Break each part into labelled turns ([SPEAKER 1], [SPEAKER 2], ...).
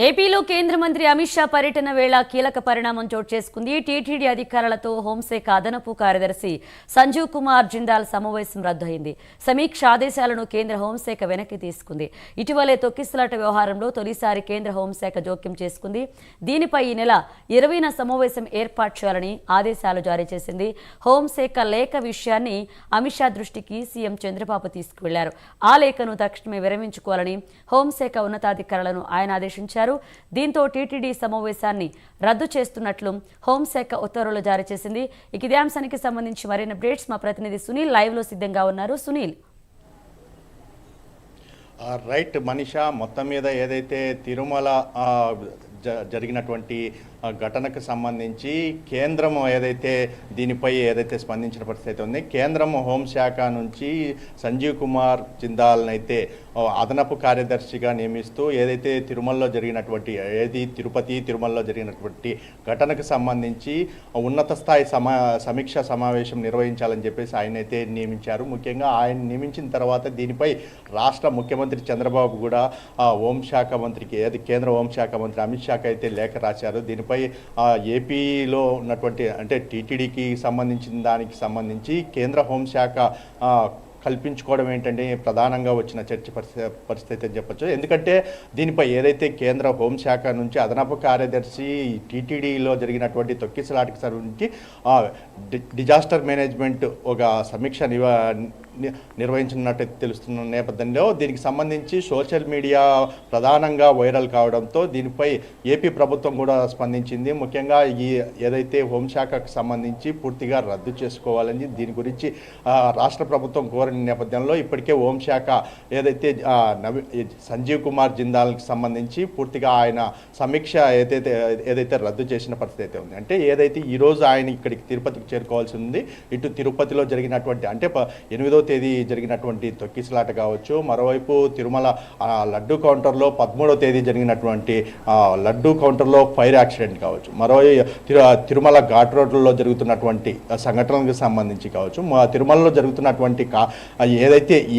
[SPEAKER 1] ఏపీలో కేంద్ర మంత్రి అమిత్ షా పర్యటన వేళ కీలక పరిణామం చోటు చేసుకుంది. టీటీడీ అధికారులతో హోంశాఖ అదనపు కార్యదర్శి సంజీవ్ కుమార్ జిందాల్ సమావేశం రద్దయింది. సమీక్ష ఆదేశాలను కేంద్ర హోంశాఖ వెనక్కి తీసుకుంది. ఇటీవలే తొక్కిసలాట వ్యవహారంలో తొలిసారి కేంద్ర హోంశాఖ జోక్యం చేసుకుంది. దీనిపై ఈ నెల 20న సమావేశం ఏర్పాటు చేయాలని ఆదేశాలు జారీ చేసింది. హోంశాఖ లేఖ విషయాన్ని అమిత్ షా దృష్టికి సీఎం చంద్రబాబు తీసుకువెళ్లారు. ఆ లేఖను తక్షణమే విరమించుకోవాలని హోంశాఖ ఉన్నతాధికారులను ఆయన ఆదేశించారు. దీంతో టీటీడీ సమావేశాన్ని రద్దు చేస్తున్నట్లు హోంశాఖ ఉత్తర్వులు జారీ చేసింది. ఇదే అంశానికి సంబంధించి మరిన్ని అప్డేట్స్ మా ప్రతినిధి సునీల్ లైవ్ లో సిద్ధంగా ఉన్నారు. సునీల్.
[SPEAKER 2] రైట్ మనీషా, మొత్తం మీద ఏదైతే తిరుమల జరిగినటువంటి ఘటనకు సంబంధించి కేంద్రం దీనిపై స్పందించిన పరిస్థితి ఉంది. కేంద్రం హోంశాఖ నుంచి సంజీవ్ కుమార్ జిందాల్ని అయితే అదనపు కార్యదర్శిగా నియమిస్తూ తిరుమలలో జరిగినటువంటి తిరుమలలో జరిగినటువంటి ఘటనకు సంబంధించి ఉన్నత స్థాయి సమీక్షా సమావేశం నిర్వహించాలని చెప్పేసి ఆయన అయితే నియమించారు. ముఖ్యంగా ఆయన నియమించిన తర్వాత దీనిపై రాష్ట్ర ముఖ్యమంత్రి చంద్రబాబు కూడా హోంశాఖ మంత్రికి కేంద్ర హోంశాఖ మంత్రి అమిత్ షాకి అయితే లేఖ రాశారు. దీనిపై ఏపీలో ఉన్నటువంటి అంటే టీటీడీకి సంబంధించిన దానికి సంబంధించి కేంద్ర హోంశాఖ కల్పించుకోవడం ఏంటంటే ప్రధానంగా వచ్చిన చర్చ పరిస్థితి అని చెప్పొచ్చు. ఎందుకంటే దీనిపై కేంద్ర హోంశాఖ నుంచి అదనపు కార్యదర్శి టీటీడీలో జరిగినటువంటి తొక్కిసలాటకి సంబంధించి డిజాస్టర్ మేనేజ్మెంట్ ఒక సమీక్ష నిర్వహించినట్టు తెలుస్తున్న నేపథ్యంలో దీనికి సంబంధించి సోషల్ మీడియా ప్రధానంగా వైరల్ కావడంతో దీనిపై ఏపీ ప్రభుత్వం కూడా స్పందించింది. ముఖ్యంగా ఈ హోంశాఖకు సంబంధించి పూర్తిగా రద్దు చేసుకోవాలని దీని గురించి రాష్ట్ర ప్రభుత్వం కోరిన నేపథ్యంలో ఇప్పటికే హోంశాఖ సంజీవ్ కుమార్ జిందాల్కి సంబంధించి పూర్తిగా ఆయన సమీక్ష రద్దు చేసిన పరిస్థితి ఉంది. అంటే ఈరోజు ఆయన ఇక్కడికి తిరుపతికి చేరుకోవాల్సి ఉంది. ఇటు తిరుపతిలో జరిగినటువంటి అంటే 8వ తేదీ జరిగినటువంటి తొక్కిసలాట కావచ్చు, మరోవైపు తిరుమల లడ్డు కౌంటర్లో 13వ తేదీ జరిగినటువంటి లడ్డు కౌంటర్లో ఫైర్ యాక్సిడెంట్ కావచ్చు, తిరుమల ఘాట్ రోడ్లలో జరుగుతున్నటువంటి సంఘటనలకు సంబంధించి కావచ్చు, తిరుమలలో జరుగుతున్నటువంటి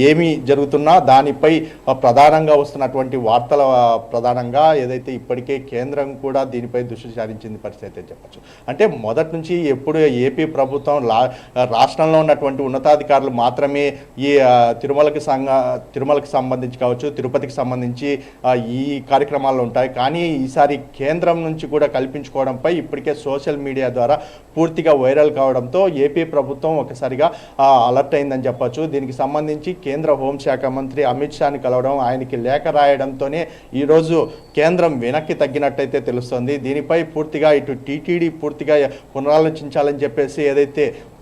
[SPEAKER 2] ఏమి జరుగుతున్నా దానిపై ప్రధానంగా వస్తున్నటువంటి వార్తల ప్రధానంగా ఇప్పటికే కేంద్రం కూడా దీనిపై దృష్టి సారించింది పరిస్థితి అని చెప్పచ్చు. అంటే మొదటి నుంచి ఎప్పుడు ఏపీ ప్రభుత్వం రాష్ట్రంలో ఉన్నటువంటి ఉన్నతాధికారులు మాత్రమే ఈ తిరుమలకి సంబంధించి కావచ్చు, తిరుపతికి సంబంధించి ఈ కార్యక్రమాలు ఉంటాయి. కానీ ఈసారి కేంద్రం నుంచి కూడా కల్పించుకోవడంపై ఇప్పటికే సోషల్ మీడియా ద్వారా పూర్తిగా వైరల్ కావడంతో ఏపీ ప్రభుత్వం ఒకసారిగా అలర్ట్ అయిందని చెప్పచ్చు. దీనికి సంబంధించి కేంద్ర హోంశాఖ మంత్రి అమిత్ షాని కలవడం, ఆయనకి లేఖ రాయడంతోనే ఈరోజు కేంద్రం వెనక్కి తగ్గినట్టయితే తెలుస్తుంది. దీనిపై పూర్తిగా ఇటు టీటీడీ పూర్తిగా పునరాలోచించాలని చెప్పేసి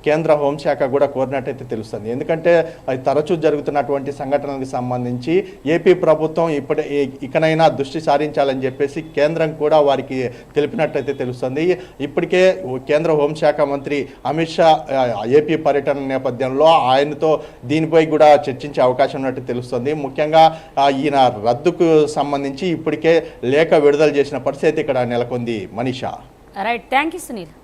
[SPEAKER 2] కేంద్ర హోంశాఖ కూడా కోరినట్టయితే తెలుస్తుంది. ఎందుకంటే అది తరచూ జరుగుతున్నటువంటి సంఘటనలకు సంబంధించి ఏపీ ప్రభుత్వం ఇకనైనా దృష్టి సారించాలని చెప్పేసి కేంద్రం కూడా వారికి తెలిపినట్టయితే తెలుస్తుంది. ఇప్పటికే కేంద్ర హోంశాఖ మంత్రి అమిత్ షా ఏపీ పర్యటన నేపథ్యంలో ఆయనతో దీనిపై కూడా చర్చించే అవకాశం ఉన్నట్టు తెలుస్తుంది. ముఖ్యంగా ఈయన రద్దుకు సంబంధించి ఇప్పటికే లేఖ విడుదల చేసిన పరిస్థితి ఇక్కడ నెలకొంది. Manisha.
[SPEAKER 1] Right, thank you Sunil.